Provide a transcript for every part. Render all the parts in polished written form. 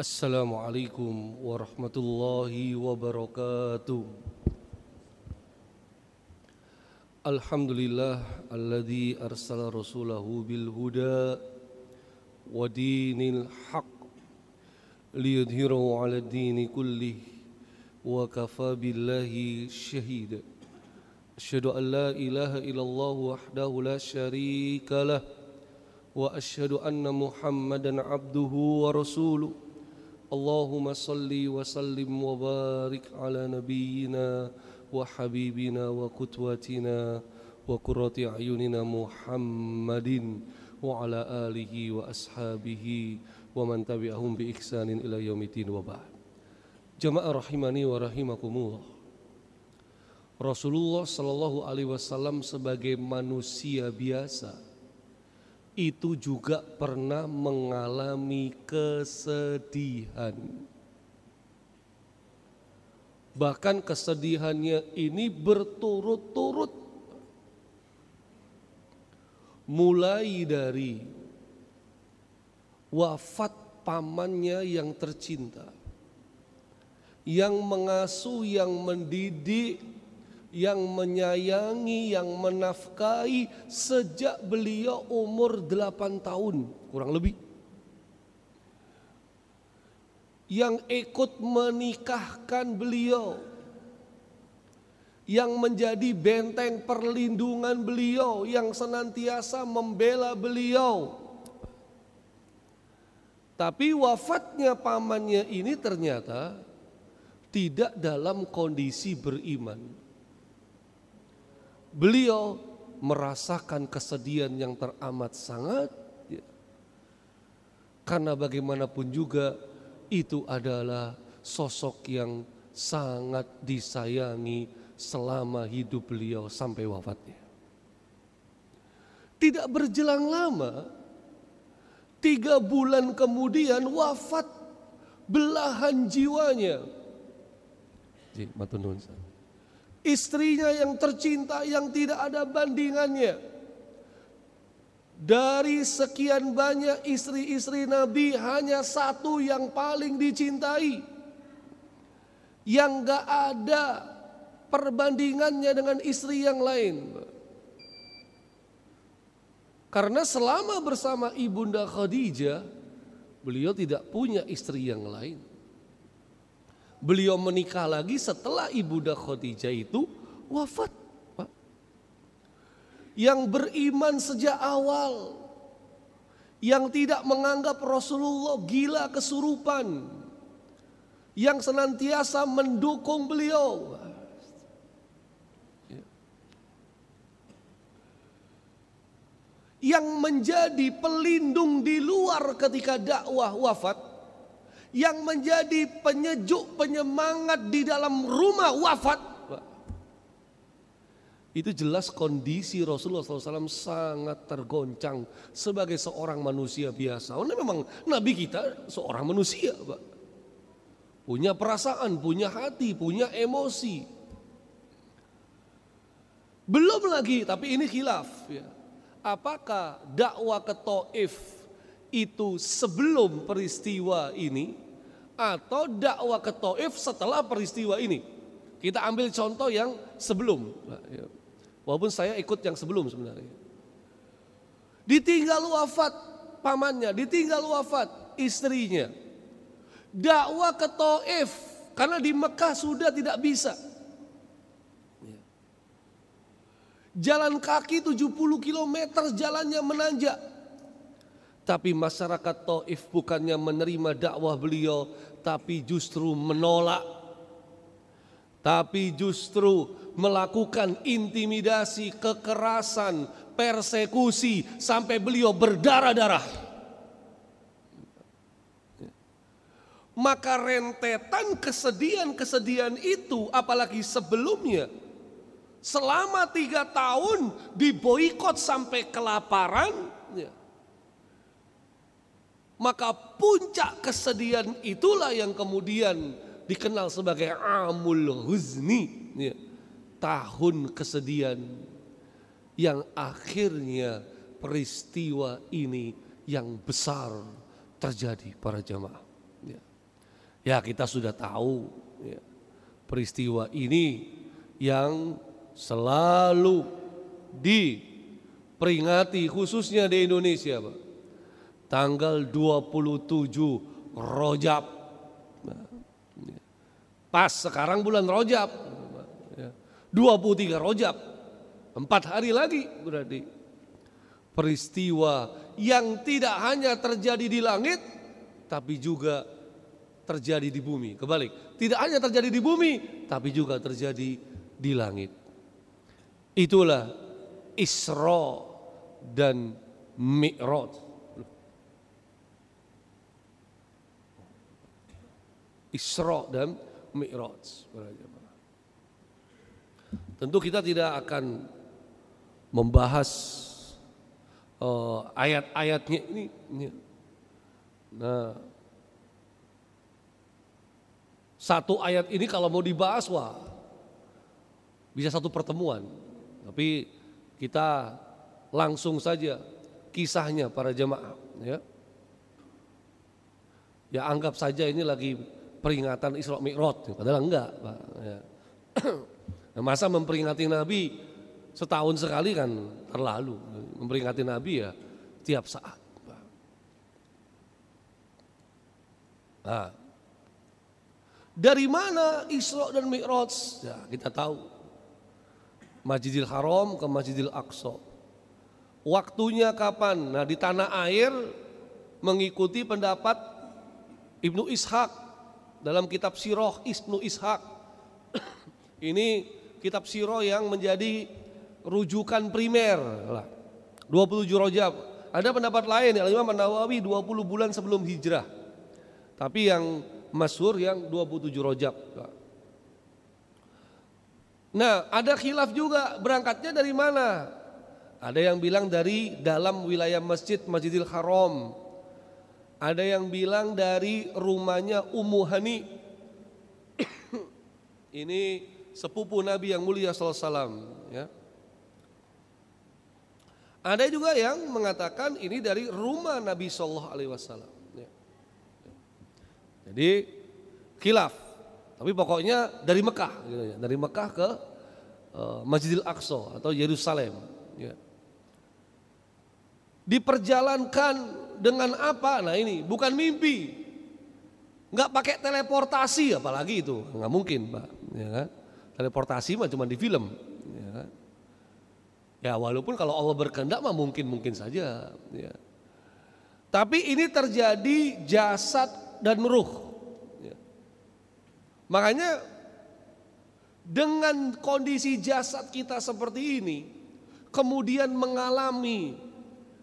Assalamualaikum warahmatullahi wabarakatuh. Alhamdulillah alladzi arsala rasulahu bil huda wa dinil haq liyudhhirahu 'ala ad-dini kullih wa kafa billahi shahida. Asyhadu an la ilaha illallah wahdahu la syarika lah wa asyhadu anna Muhammadan abduhu wa rasuluh. Allahumma salli wa sallim wa barik ala nabiyyina wa habibina wa qudwatina wa qurrati a'yunina Muhammadin wa ala alihi wa ashabihi wa man tabi'ahum bi ihsanin ila yaumiddin wa ba'd. Jamaah rahimani wa rahimakumullah. Rasulullah sallallahu alaihi wasallam sebagai manusia biasa itu juga pernah mengalami kesedihan. Bahkan kesedihannya ini berturut-turut. Mulai dari wafat pamannya yang tercinta, yang mengasuh, yang mendidik, yang menyayangi, yang menafkahi sejak beliau umur 8 tahun kurang lebih. Yang ikut menikahkan beliau, yang menjadi benteng perlindungan beliau, yang senantiasa membela beliau. Tapi wafatnya pamannya ini ternyata tidak dalam kondisi beriman. Beliau merasakan kesedihan yang teramat sangat, ya. Karena bagaimanapun juga itu adalah sosok yang sangat disayangi selama hidup beliau sampai wafatnya. Tidak berjelang lama, 3 bulan kemudian wafat belahan jiwanya. Istrinya yang tercinta, yang tidak ada bandingannya. Dari sekian banyak istri-istri Nabi, hanya satu yang paling dicintai, yang gak ada perbandingannya dengan istri yang lain. Karena selama bersama Ibunda Khadijah, beliau tidak punya istri yang lain. Beliau menikah lagi setelah Ibunda Khadijah itu wafat. Yang beriman sejak awal, yang tidak menganggap Rasulullah gila kesurupan, yang senantiasa mendukung beliau. Yang menjadi pelindung di luar ketika dakwah wafat, yang menjadi penyejuk, penyemangat di dalam rumah wafat. Itu jelas kondisi Rasulullah SAW sangat tergoncang sebagai seorang manusia biasa. Karena memang Nabi kita seorang manusia, Pak. Punya perasaan, punya hati, punya emosi. Belum lagi, tapi ini khilaf, ya. Apakah dakwah ke Taif itu sebelum peristiwa ini atau dakwah ke Taif setelah peristiwa ini? Kita ambil contoh yang sebelum. Walaupun saya ikut yang sebelum sebenarnya. Ditinggal wafat pamannya, ditinggal wafat istrinya. Dakwah ke Taif karena di Mekah sudah tidak bisa. Jalan kaki 70 km jalannya menanjak. Tapi masyarakat Taif bukannya menerima dakwah beliau, tapi justru menolak. Tapi justru melakukan intimidasi, kekerasan, persekusi sampai beliau berdarah-darah. Maka rentetan kesedihan-kesedihan itu, apalagi sebelumnya, selama 3 tahun diboikot sampai kelaparan, ya. Maka puncak kesedihan itulah yang kemudian dikenal sebagai Amul Huzni, ya. Tahun kesedihan, yang akhirnya peristiwa ini yang besar terjadi para jamaah. Ya. Ya kita sudah tahu ya, peristiwa ini yang selalu diperingati khususnya di Indonesia, Pak. Tanggal 27 Rajab. Pas sekarang bulan Rajab. 23 Rajab. 4 hari lagi berarti. Peristiwa yang tidak hanya terjadi di langit tapi juga terjadi di bumi. Kebalik, tidak hanya terjadi di bumi tapi juga terjadi di langit. Itulah Isra dan Mi'raj. Isra dan Mi'raj. Tentu kita tidak akan membahas ayat-ayatnya ini. Nah, satu ayat ini kalau mau dibahas, wah, bisa satu pertemuan. Tapi kita langsung saja kisahnya para jemaah. Ya anggap saja ini lagi peringatan Isra Mi'raj. Padahal enggak, Pak. Ya. Nah, masa memperingati Nabi setahun sekali kan terlalu. Memperingati Nabi ya tiap saat. Nah, dari mana Isra dan Mi'raj? Ya, kita tahu. Masjidil Haram ke Masjidil Aqsa. Waktunya kapan? Nah, di tanah air mengikuti pendapat Ibnu Ishaq dalam kitab Sirah Ibnu Ishaq. Ini kitab Sirah yang menjadi rujukan primer. 27 Rajab. Ada pendapat lain, Imam An-Nawawi 20 bulan sebelum hijrah. Tapi yang masyhur yang 27 Rajab. Nah, ada khilaf juga berangkatnya dari mana? Ada yang bilang dari dalam wilayah Masjidil Haram. Ada yang bilang dari rumahnya Ummu Hani. Ini sepupu Nabi yang mulia sallallahu alaihi wasallam, ya. Ada juga yang mengatakan ini dari rumah Nabi sallallahu alaihi wasallam, ya. Jadi khilaf. Tapi pokoknya dari Mekah, gitu ya. Dari Mekah ke Masjidil Aqsa atau Yerusalem. Ya. Diperjalankan dengan apa? Nah ini bukan mimpi, nggak pakai teleportasi, apalagi itu nggak mungkin, Pak. Ya kan? Teleportasi mah cuma di film. Ya, kan? Ya walaupun kalau Allah berkehendak mah mungkin saja. Ya. Tapi ini terjadi jasad dan ruh. Ya. Makanya dengan kondisi jasad kita seperti ini, kemudian mengalami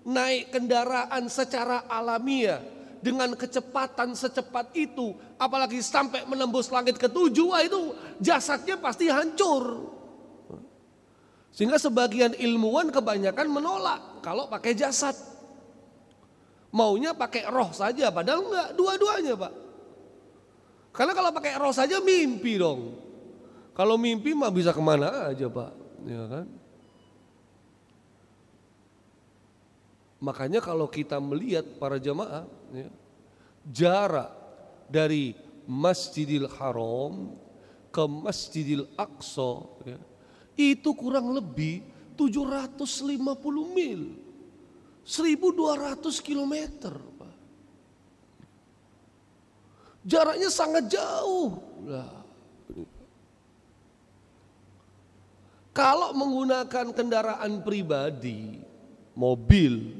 naik kendaraan secara alamiah dengan kecepatan secepat itu, apalagi sampai menembus langit ketujuh, wah itu jasadnya pasti hancur. Sehingga sebagian ilmuwan kebanyakan menolak kalau pakai jasad. Maunya pakai roh saja, padahal enggak, dua-duanya, Pak. Karena kalau pakai roh saja mimpi dong. Kalau mimpi mah bisa kemana aja, Pak, ya kan? Makanya kalau kita melihat para jamaah, ya, jarak dari Masjidil Haram ke Masjidil Aqsa, ya, itu kurang lebih 750 mil, 1.200 kilometer, Pak. Jaraknya sangat jauh. Nah, kalau menggunakan kendaraan pribadi, mobil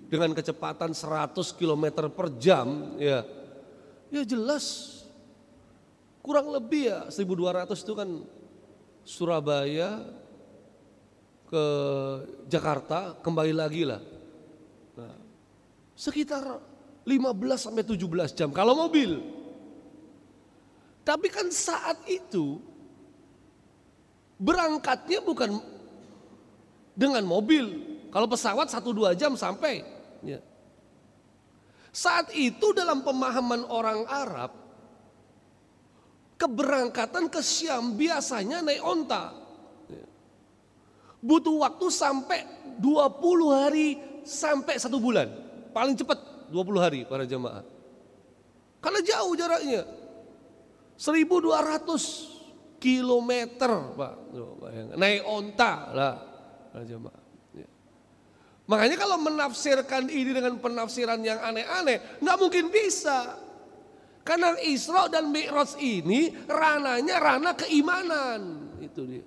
dengan kecepatan 100 km per jam, ya jelas kurang lebih ya 1.200 itu kan Surabaya ke Jakarta kembali lagi lah. Nah, sekitar 15 sampai 17 jam kalau mobil. Tapi kan saat itu berangkatnya bukan dengan mobil. Kalau pesawat 1-2 jam sampai. Ya. Saat itu dalam pemahaman orang Arab, keberangkatan ke Syam biasanya naik onta. Ya. Butuh waktu sampai 20 hari sampai 1 bulan. Paling cepat 20 hari para jemaah. Karena jauh jaraknya. 1.200 kilometer, Pak. Naik onta lah, jemaah. Makanya kalau menafsirkan ini dengan penafsiran yang aneh-aneh, nggak mungkin bisa. Karena Isra dan Mi'raj ini ranahnya ranah keimanan. Itu dia.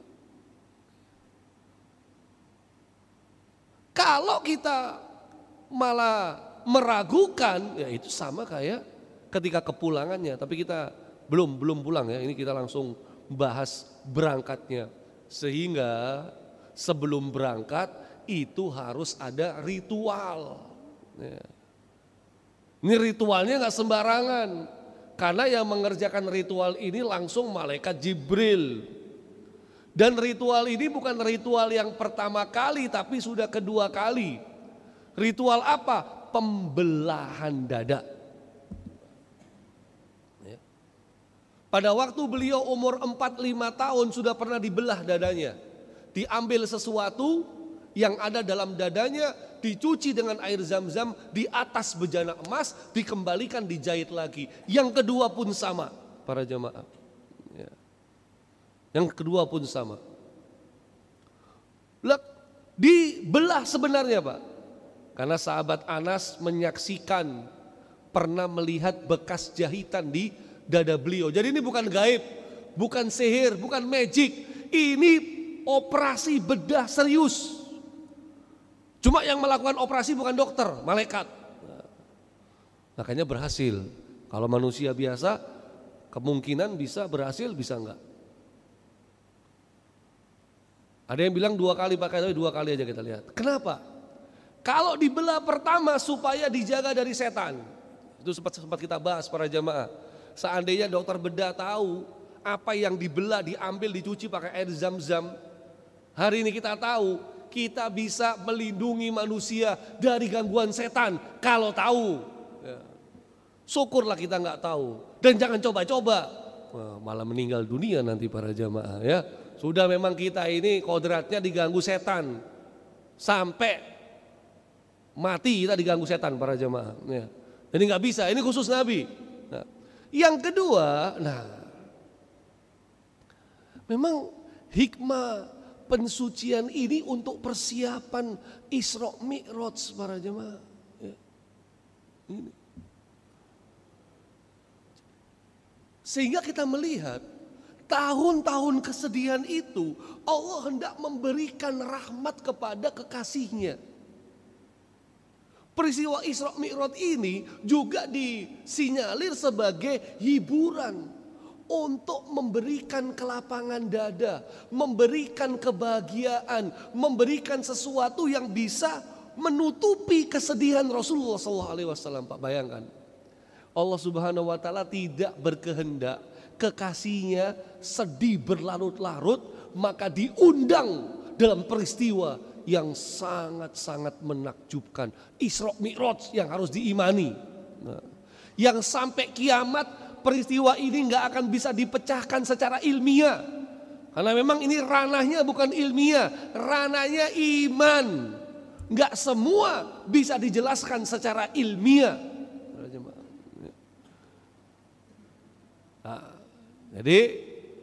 Kalau kita malah meragukan, ya itu sama kayak ketika kepulangannya. Tapi kita belum pulang ya, ini kita langsung bahas berangkatnya. Sehingga sebelum berangkat itu harus ada ritual. Ya. Ini ritualnya nggak sembarangan. Karena yang mengerjakan ritual ini langsung malaikat Jibril. Dan ritual ini bukan ritual yang pertama kali tapi sudah kedua kali. Ritual apa? Pembelahan dada. Ya. Pada waktu beliau umur 4-5 tahun sudah pernah dibelah dadanya. Diambil sesuatu yang ada dalam dadanya, dicuci dengan air zam-zam, di atas bejana emas, dikembalikan dijahit lagi. Yang kedua pun sama, para jamaah. Ya. Yang kedua pun sama. Dibelah sebenarnya, Pak. Karena sahabat Anas menyaksikan, pernah melihat bekas jahitan di dada beliau. Jadi ini bukan gaib, bukan sihir, bukan magic. Ini operasi bedah serius. Cuma yang melakukan operasi bukan dokter, malaikat. Makanya berhasil. Kalau manusia biasa kemungkinan bisa berhasil, bisa enggak. Ada yang bilang 2 kali pakai, tapi 2 kali aja kita lihat. Kenapa? Kalau dibelah pertama supaya dijaga dari setan. Itu sempat kita bahas para jamaah. Seandainya dokter bedah tahu apa yang dibelah, diambil, dicuci pakai air zam-zam. Hari ini kita tahu kita bisa melindungi manusia dari gangguan setan kalau tahu. Ya. Syukurlah kita nggak tahu dan jangan coba-coba. Malah meninggal dunia nanti para jamaah ya. Sudah memang kita ini kodratnya diganggu setan sampai mati kita diganggu setan para jamaah. Ya. Jadi nggak bisa. Ini khusus Nabi. Nah, yang kedua, memang hikmah pensucian ini untuk persiapan Isra Mi'raj para jemaah. Ya. Ini. Sehingga kita melihat tahun-tahun kesedihan itu Allah hendak memberikan rahmat kepada kekasihnya. Peristiwa Isra Mi'raj ini juga disinyalir sebagai hiburan. Untuk memberikan kelapangan dada, memberikan kebahagiaan, memberikan sesuatu yang bisa menutupi kesedihan Rasulullah SAW. Pak, bayangkan, Allah Subhanahu Wa Taala tidak berkehendak kekasihnya sedih berlarut-larut, maka diundang dalam peristiwa yang sangat-sangat menakjubkan, Isra Mi'raj yang harus diimani, yang sampai kiamat. Peristiwa ini nggak akan bisa dipecahkan secara ilmiah. Karena memang ini ranahnya bukan ilmiah, ranahnya iman. Nggak semua bisa dijelaskan secara ilmiah. Nah, jadi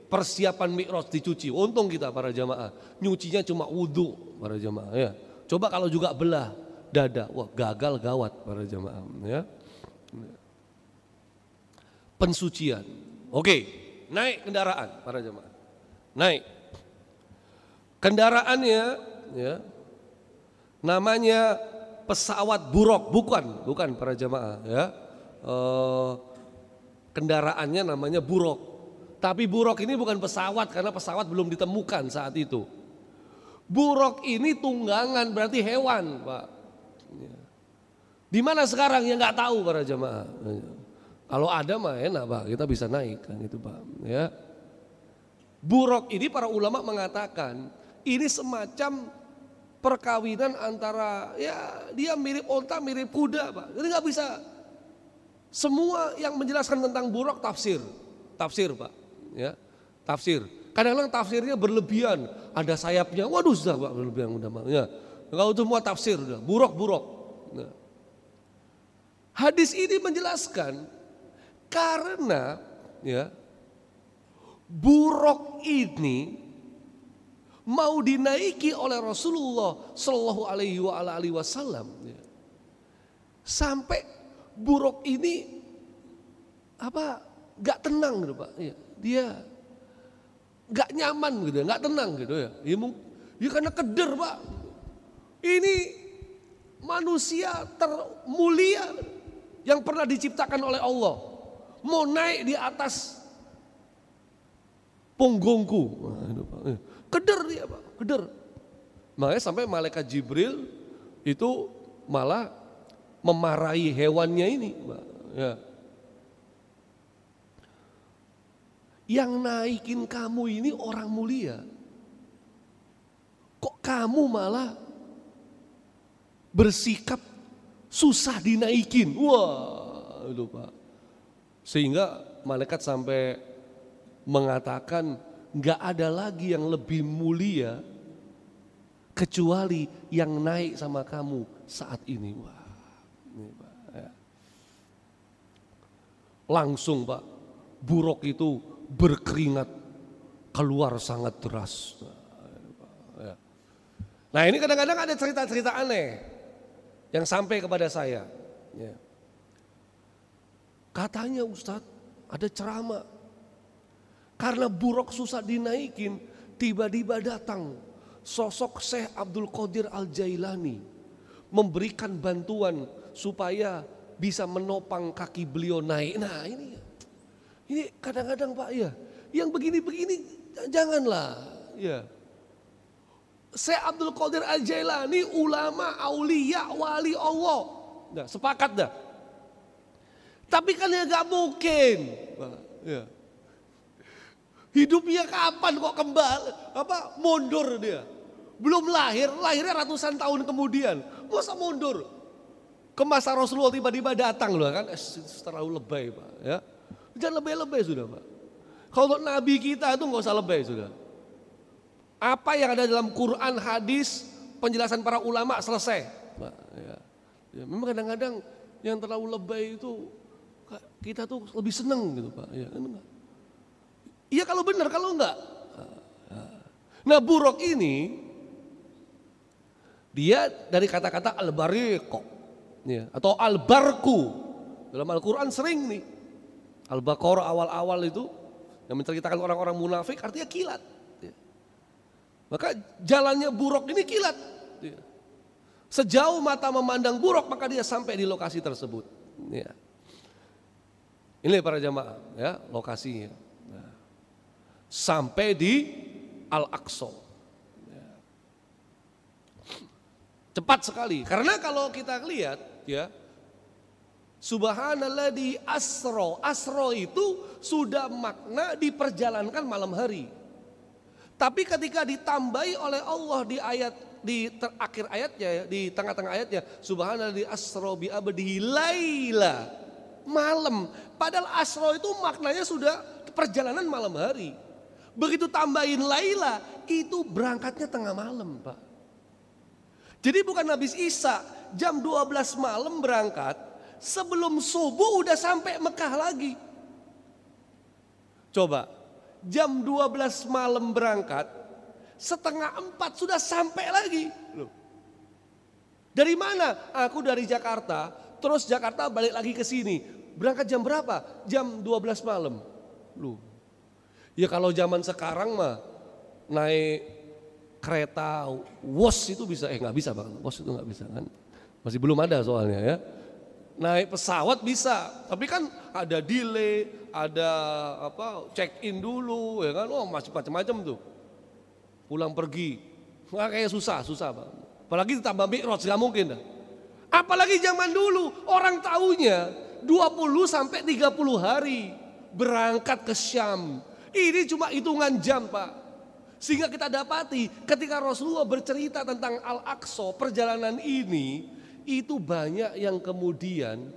persiapan Mi'raj dicuci. Untung kita para jamaah, nyucinya cuma wudhu para jamaah ya. Coba kalau juga belah dada, wah gagal gawat para jamaah ya. Pensucian. Oke, naik kendaraan para jemaah. Naik. Kendaraannya ya. Namanya pesawat buruk, bukan para jemaah ya. Kendaraannya namanya buruk. Tapi buruk ini bukan pesawat karena pesawat belum ditemukan saat itu. Buruk ini tunggangan berarti hewan, Pak. Di mana sekarang ya nggak tahu para jemaah. Kalau ada mah enak Pak, kita bisa naik kan itu Pak. Ya. Buruk ini para ulama mengatakan ini semacam perkawinan antara ya dia mirip onta mirip kuda Pak. Jadi nggak bisa semua yang menjelaskan tentang buruk tafsir Pak. Ya, tafsir. Kadang-kadang tafsirnya berlebihan, ada sayapnya, waduh sudah Pak berlebihan udah Pak. Ya. Kalau itu semua tafsir udah buruk. Nah. Hadis ini menjelaskan karena ya buruk ini mau dinaiki oleh Rasulullah Shallallahu Alaihi Wasallam, sampai buruk ini nggak tenang gitu Pak, dia nggak nyaman gitu, nggak tenang gitu ya. Ya karena keder Pak. Ini manusia termulia yang pernah diciptakan oleh Allah, mau naik di atas punggungku. Keder dia Pak, keder. Makanya sampai malaikat Jibril itu malah memarahi hewannya ini Pak. Ya. Yang naikin kamu ini orang mulia, kok kamu malah bersikap susah dinaikin. Wah, itu Pak. Sehingga malaikat sampai mengatakan nggak ada lagi yang lebih mulia kecuali yang naik sama kamu saat ini. Wah, ini Pak. Ya. Langsung Pak, buruk itu berkeringat keluar sangat deras. Nah ini kadang-kadang ada cerita-cerita aneh yang sampai kepada saya. Katanya Ustadz ada ceramah, karena buruk susah dinaikin, tiba-tiba datang sosok Syekh Abdul Qadir Al-Jailani memberikan bantuan supaya bisa menopang kaki beliau naik. Nah ini kadang-kadang Pak ya, yang begini-begini janganlah ya. Syekh Abdul Qadir Al-Jailani ulama, aulia, wali Allah. Nah, sepakat dah. Tapi kan ya gak mungkin. Pak, ya. Hidupnya kapan kok kembali mundur dia. Belum lahirnya ratusan tahun kemudian. Masa mundur? Ke masa Rasulullah tiba-tiba datang loh kan, terlalu lebay Pak ya. Jangan lebay-lebay sudah Pak. Kalau Nabi kita itu gak usah lebay sudah. Apa yang ada dalam Quran, hadis, penjelasan para ulama selesai. Pak, ya, memang kadang-kadang yang terlalu lebay itu kita tuh lebih seneng gitu Pak. Iya kalau benar, kalau enggak. Nah buruk ini dia dari kata-kata al-bariq ya, atau al-barku. Dalam Al-Quran sering nih. Al-Baqarah awal-awal itu yang menceritakan orang-orang munafik artinya kilat. Maka jalannya buruk ini kilat. Sejauh mata memandang buruk maka dia sampai di lokasi tersebut. Ini para jamaah ya lokasinya. Sampai di Al-Aqsa. Cepat sekali. Karena kalau kita lihat ya, Subhanalladzi asro itu sudah makna diperjalankan malam hari. Tapi ketika ditambahi oleh Allah di ayat di akhir ayatnya ya, di tengah-tengah ayatnya, Subhanalladzi asro bi abdihi laila, malam. Padahal asro itu maknanya sudah perjalanan malam hari. Begitu tambahin laila, itu berangkatnya tengah malam, Pak. Jadi bukan habis Isya jam 12 malam berangkat, sebelum subuh udah sampai Mekah lagi. Coba, jam 12 malam berangkat, 3:30 sudah sampai lagi. Loh. Dari mana? Aku dari Jakarta, terus Jakarta balik lagi ke sini. Berangkat jam berapa? Jam 12 malam. Loh. Ya kalau zaman sekarang mah naik kereta WOS itu bisa, nggak bisa Bang, WOS itu nggak bisa kan. Masih belum ada soalnya ya. Naik pesawat bisa, tapi kan ada delay, ada check in dulu ya kan, masih macam-macam tuh. Pulang pergi, kayak susah Bang. Apalagi ditambah mi'raj, nggak mungkin dah. Apalagi zaman dulu orang taunya 20 sampai 30 hari berangkat ke Syam. Ini cuma hitungan jam Pak. Sehingga kita dapati ketika Rasulullah bercerita tentang Al-Aqsa, perjalanan ini, itu banyak yang kemudian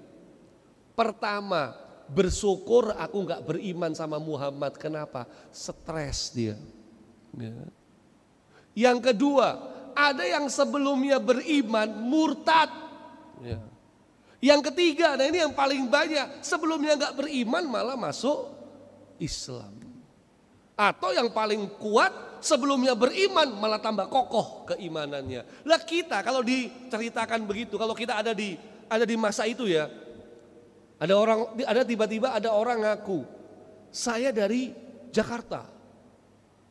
pertama bersyukur aku gak beriman sama Muhammad. Kenapa? Stres dia. Ya. Yang kedua, ada yang sebelumnya beriman murtad. Ya. Yang ketiga, nah ini yang paling banyak, sebelumnya gak beriman malah masuk Islam. Atau yang paling kuat sebelumnya beriman malah tambah kokoh keimanannya. Lah kita kalau diceritakan begitu, kalau kita ada di masa itu ya, ada tiba-tiba ada orang ngaku, saya dari Jakarta,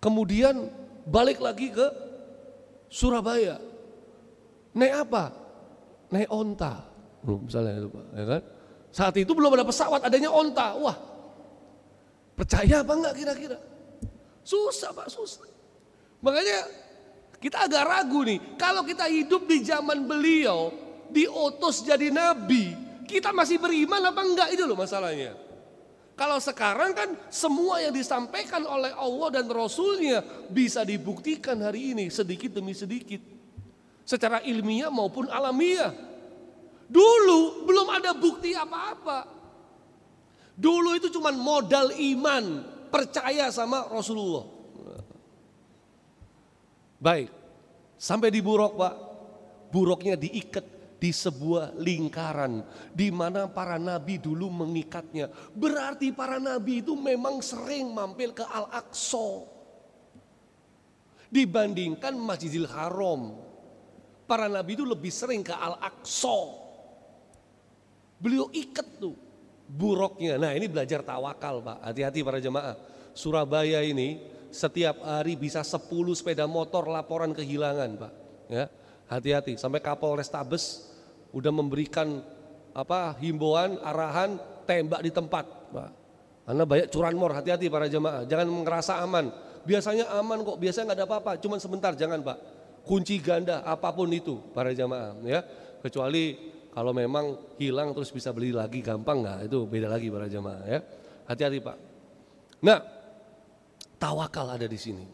kemudian balik lagi ke Surabaya, naik apa? Naik onta, misalnya itu Pak, ya kan? Saat itu belum ada pesawat, adanya onta. Wah, percaya apa enggak kira-kira? Susah Pak, susah. Makanya kita agak ragu nih, kalau kita hidup di zaman beliau, diutus jadi nabi, kita masih beriman apa enggak, itu loh masalahnya. Kalau sekarang kan semua yang disampaikan oleh Allah dan Rasulnya bisa dibuktikan hari ini sedikit demi sedikit. Secara ilmiah maupun alamiah. Dulu belum ada bukti apa-apa. Dulu itu cuma modal iman, percaya sama Rasulullah. Baik, sampai di Burok Pak. Buroknya diikat di sebuah lingkaran di mana para nabi dulu mengikatnya. Berarti para nabi itu memang sering mampir ke Al-Aqsa dibandingkan Masjidil Haram. Para nabi itu lebih sering ke Al-Aqsa. Beliau ikat tuh buroknya. Nah, ini belajar tawakal Pak. Hati-hati para jemaah. Surabaya ini setiap hari bisa 10 sepeda motor laporan kehilangan Pak. Ya, hati-hati. Sampai Kapolres Tabes udah memberikan himbauan, arahan tembak di tempat Pak. Karena banyak curanmor. Hati-hati para jemaah. Jangan ngerasa aman. Biasanya aman kok. Biasanya nggak ada apa-apa. Cuman sebentar, jangan Pak. Kunci ganda apapun itu para jemaah. Ya, kecuali kalau memang hilang terus bisa beli lagi gampang nggak, itu beda lagi para jemaah ya. Hati-hati Pak. Nah, tawakal ada di sini.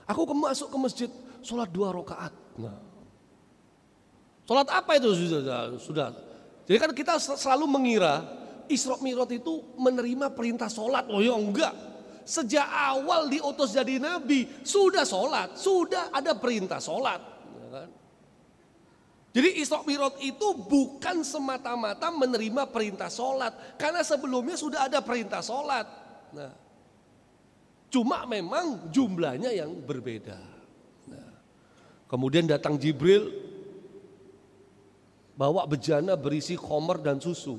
Aku masuk ke masjid, sholat 2 rakaat. Nah, sholat apa itu sudah? Jadi kan kita selalu mengira Isra Mi'raj itu menerima perintah sholat. Oh ya enggak. Sejak awal diutus jadi nabi sudah sholat, sudah ada perintah sholat. Ya kan? Jadi Isra Mi'raj itu bukan semata-mata menerima perintah sholat, karena sebelumnya sudah ada perintah sholat. Nah, cuma memang jumlahnya yang berbeda. Nah, kemudian datang Jibril bawa bejana berisi khamar dan susu.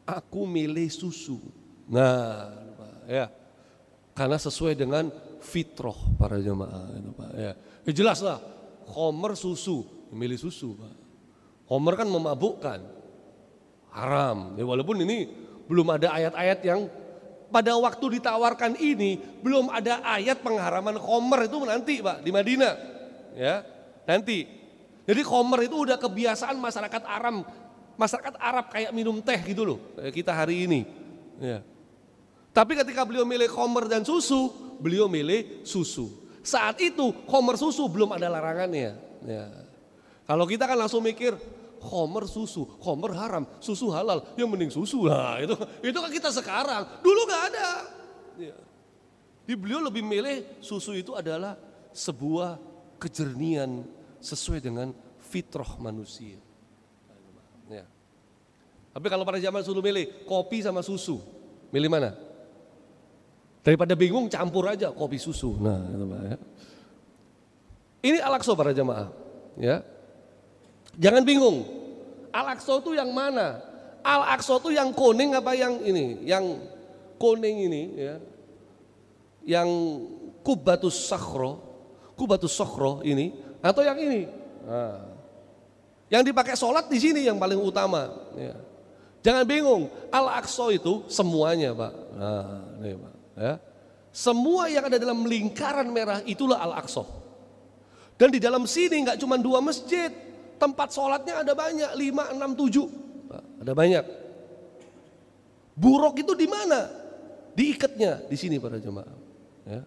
Aku milih susu. Nah, ya, karena sesuai dengan fitrah para jemaah. Ya, jelas lah, khamar susu. Milih susu Pak. Khamar kan memabukkan, haram. Ya, walaupun ini belum ada ayat-ayat yang pada waktu ditawarkan ini belum ada ayat pengharaman khamar itu nanti Pak di Madinah. Ya, nanti. Jadi khamar itu udah kebiasaan masyarakat Arab kayak minum teh gitu loh. Kayak kita hari ini. Ya. Tapi ketika beliau milih khamar dan susu, beliau milih susu. Saat itu khamar susu belum ada larangannya. Ya. Kalau kita kan langsung mikir khamar susu, khamar haram, susu halal, yang mending susu lah. Itu kan kita sekarang. Dulu nggak ada. Ya. Di beliau lebih milih susu itu adalah sebuah kejernihan sesuai dengan fitrah manusia. Ya. Tapi kalau pada zaman dulu milih kopi sama susu, milih mana? Daripada bingung campur aja kopi susu. Nah, itu Pak, ya. Ini Al-Aqsa para jamaah. Ya. Jangan bingung, Al-Aqsa itu yang mana? Al-Aqsa itu yang kuning apa yang ini? Yang kuning ini ya. Yang Qubatus Sakhra ini atau yang ini? Nah, yang dipakai sholat di sini yang paling utama ya. Jangan bingung, Al-Aqsa itu semuanya Pak. Nah, ini Pak ya. Semua yang ada dalam lingkaran merah itulah Al-Aqsa. Dan di dalam sini nggak cuma 2 masjid. Tempat sholatnya ada banyak, 5, 6, 7. Ada banyak. Burok itu di mana? Diikatnya di sini para jemaah. Ya.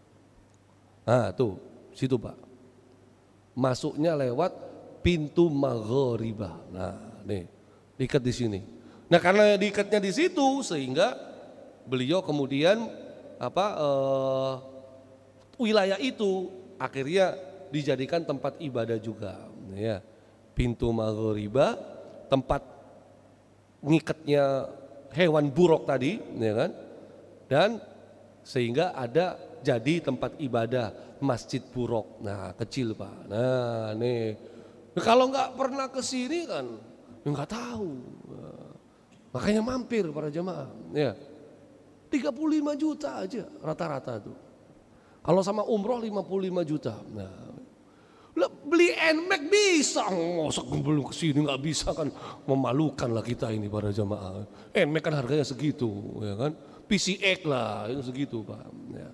Nah tuh, situ Pak. Masuknya lewat pintu maghribah. Nah nih, diikat di sini. Nah karena diikatnya di situ sehingga beliau kemudian wilayah itu akhirnya dijadikan tempat ibadah juga. Ya. Pintu maghribah, tempat ngikatnya hewan buruk tadi, ya kan? Dan sehingga ada jadi tempat ibadah Masjid Burok. Nah kecil Pak. Nah nih, kalau nggak pernah ke sini kan nggak tahu. Nah, makanya mampir para jemaah. Ya, 35 juta aja rata-rata tuh. Kalau sama umroh 55 juta. Nah, beli NMAX bisa, masa belum kesini nggak bisa kan, memalukan lah kita ini para jamaah. NMAX kan harganya segitu, ya kan? PCX lah itu segitu Pak. Ya.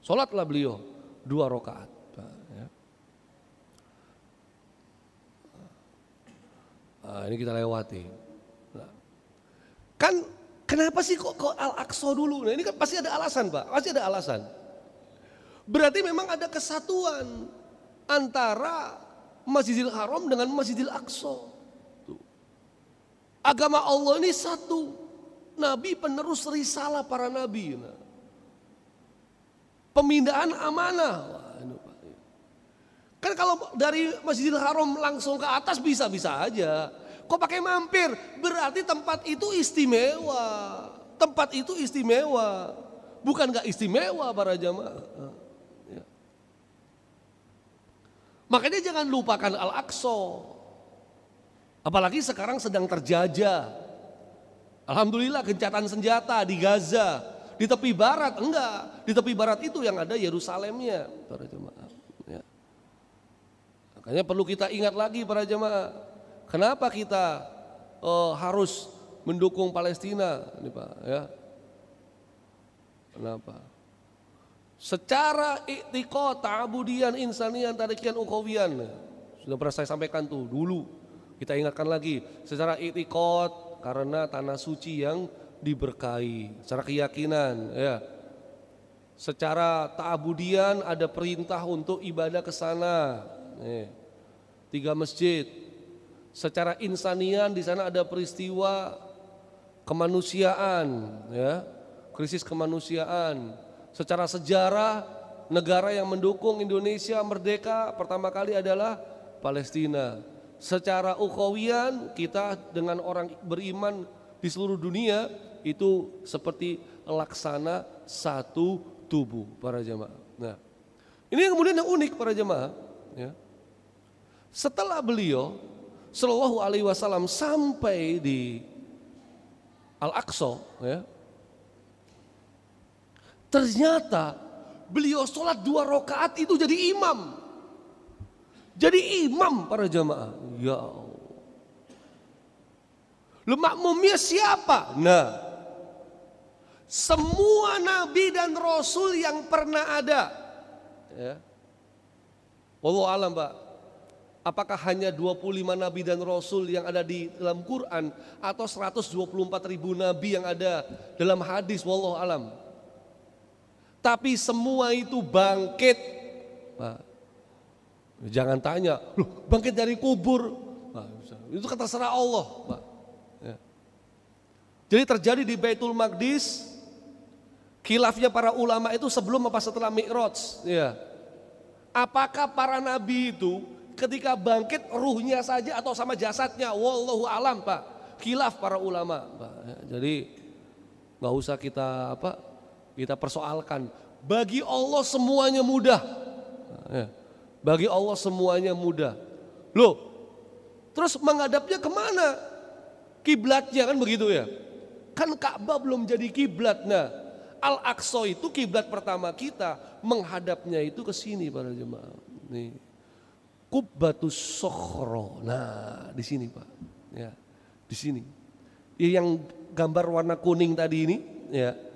Sholatlah beliau 2 rakaat. Pak, ya. Nah, ini kita lewati. Nah, kan kenapa sih kok Al-Aqsa dulu? Nah, ini kan pasti ada alasan Pak, pasti ada alasan. Berarti memang ada kesatuan antara Masjidil Haram dengan Masjidil Aqsa. Agama Allah ini satu. Nabi penerus risalah para nabi. Pemindahan amanah. Kan kalau dari Masjidil Haram langsung ke atas bisa-bisa aja. Kok pakai mampir? Berarti tempat itu istimewa. Tempat itu istimewa. Bukan gak istimewa para jamaah. Makanya jangan lupakan Al-Aqsa. Apalagi sekarang sedang terjajah. Alhamdulillah gencatan senjata di Gaza. Di tepi barat enggak. Di tepi barat itu yang ada Yerusalemnya para jemaah. Ya. Makanya perlu kita ingat lagi para jemaah. Kenapa kita harus mendukung Palestina ini Pak ya? Kenapa? Secara i'tiqad, ta'budian, insanian, tarikian, ukhawiyan. Sudah pernah saya sampaikan tuh dulu. Kita ingatkan lagi. Secara i'tiqad karena tanah suci yang diberkahi. Secara keyakinan ya. Secara ta'budian ada perintah untuk ibadah ke sana. 3 masjid. Secara insanian di sana ada peristiwa kemanusiaan ya. Krisis kemanusiaan. Secara sejarah negara yang mendukung Indonesia merdeka pertama kali adalah Palestina. Secara ukhawiyan kita dengan orang beriman di seluruh dunia itu seperti laksana satu tubuh para jemaah. Nah, ini yang kemudian yang unik para jemaah. Ya. Setelah beliau Shallallahu Alaihi Wasallam sampai di Al-Aqsa, ya, ternyata beliau sholat 2 rakaat itu jadi imam. Jadi imam para jamaah. Ya Allah. Makmumnya siapa? Nah, semua nabi dan rasul yang pernah ada. Ya. Wallahu alam Pak. Apakah hanya 25 nabi dan rasul yang ada di dalam Quran atau 124.000 nabi yang ada dalam hadis? Wallahu alam. Tapi semua itu bangkit. Pak, jangan tanya, loh bangkit dari kubur. Pak, itu terserah Allah. Pak. Ya. Jadi terjadi di Baitul Maqdis. Khilafnya para ulama itu sebelum apa setelah Mi'raj. Ya. Apakah para nabi itu ketika bangkit ruhnya saja atau sama jasadnya? Wallahu alam Pak. Khilaf para ulama. Pak. Ya, jadi nggak usah kita kita persoalkan. Bagi Allah semuanya mudah. Bagi Allah semuanya mudah. Loh, terus menghadapnya kemana? Kiblatnya kan begitu ya. Kan Ka'bah belum jadi kiblat. Nah, Al-Aqsa itu kiblat pertama kita. Menghadapnya itu ke sini para jemaah. Nih, Qubbatus Sokhro. Nah, di sini Pak. Ya, di sini. Yang gambar warna kuning tadi ini, ya.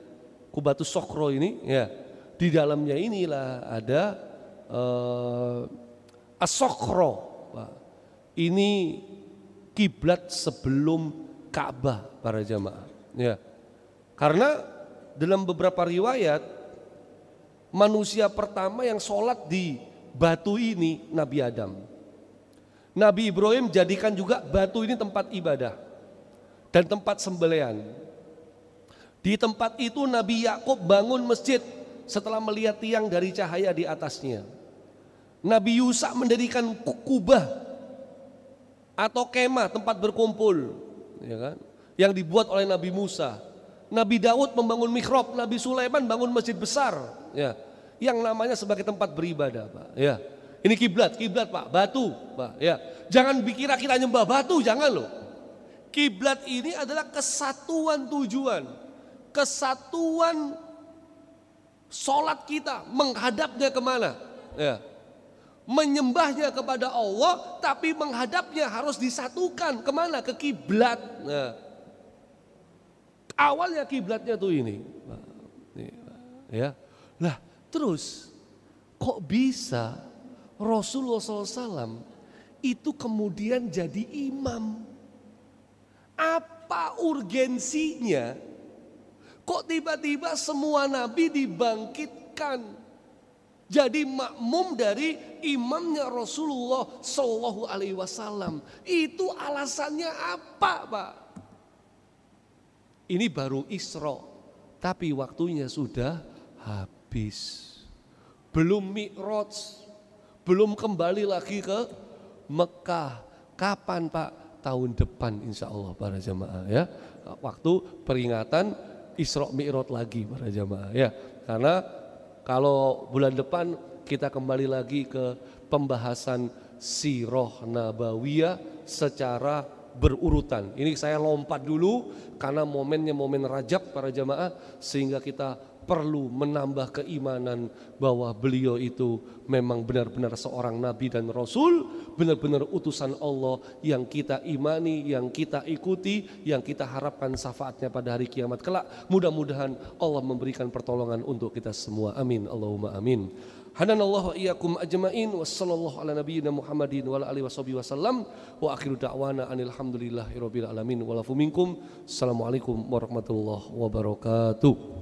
Qubbatus Sokhro ini ya, di dalamnya inilah ada As-Sokhro. Ini kiblat sebelum Ka'bah para jamaah ya. Karena dalam beberapa riwayat manusia pertama yang sholat di batu ini Nabi Adam. Nabi Ibrahim jadikan juga batu ini tempat ibadah dan tempat sembelihan. Di tempat itu Nabi Yakub bangun masjid setelah melihat tiang dari cahaya di atasnya. Nabi Yusa mendirikan kubah atau kemah tempat berkumpul, ya kan? Yang dibuat oleh Nabi Musa. Nabi Daud membangun mihrab, Nabi Sulaiman bangun masjid besar, ya, yang namanya sebagai tempat beribadah, Pak. Ya, ini kiblat Pak, batu, Pak. Ya, jangan dikira kita nyembah batu, jangan loh. Kiblat ini adalah kesatuan tujuan, kesatuan sholat kita menghadapnya kemana? Ya, menyembahnya kepada Allah, tapi menghadapnya harus disatukan kemana? Ke kiblat. Nah, awalnya kiblatnya tuh ini, ya. Lah terus kok bisa Rasulullah SAW itu kemudian jadi imam? Apa urgensinya? Kok tiba-tiba semua nabi dibangkitkan jadi makmum dari imamnya Rasulullah Shallallahu Alaihi Wasallam? Itu alasannya apa, Pak? Ini baru Isra, tapi waktunya sudah habis. Belum Mi'raj, belum kembali lagi ke Mekah. Kapan, Pak? Tahun depan insya Allah para jamaah, ya. Waktu peringatan Isra Mi'raj lagi para jamaah, ya. Karena kalau bulan depan kita kembali lagi ke pembahasan Sirah Nabawiyah secara berurutan. Ini saya lompat dulu karena momennya momen Rajab para jamaah, sehingga kita perlu menambah keimanan bahwa beliau itu memang benar-benar seorang nabi dan rasul, benar-benar utusan Allah yang kita imani, yang kita ikuti, yang kita harapkan syafaatnya pada hari kiamat kelak. Mudah-mudahan Allah memberikan pertolongan untuk kita semua. Amin, Allahumma amin. Hadanallahu wa iyyakum ajmain, wassallallahu ala nabiyyina Muhammadin wa ala alihi wasallam, wa akhiru da'wana anil hamdulillahi rabbil alamin, wa lafu minkum. Assalamualaikum warahmatullahi wabarakatuh.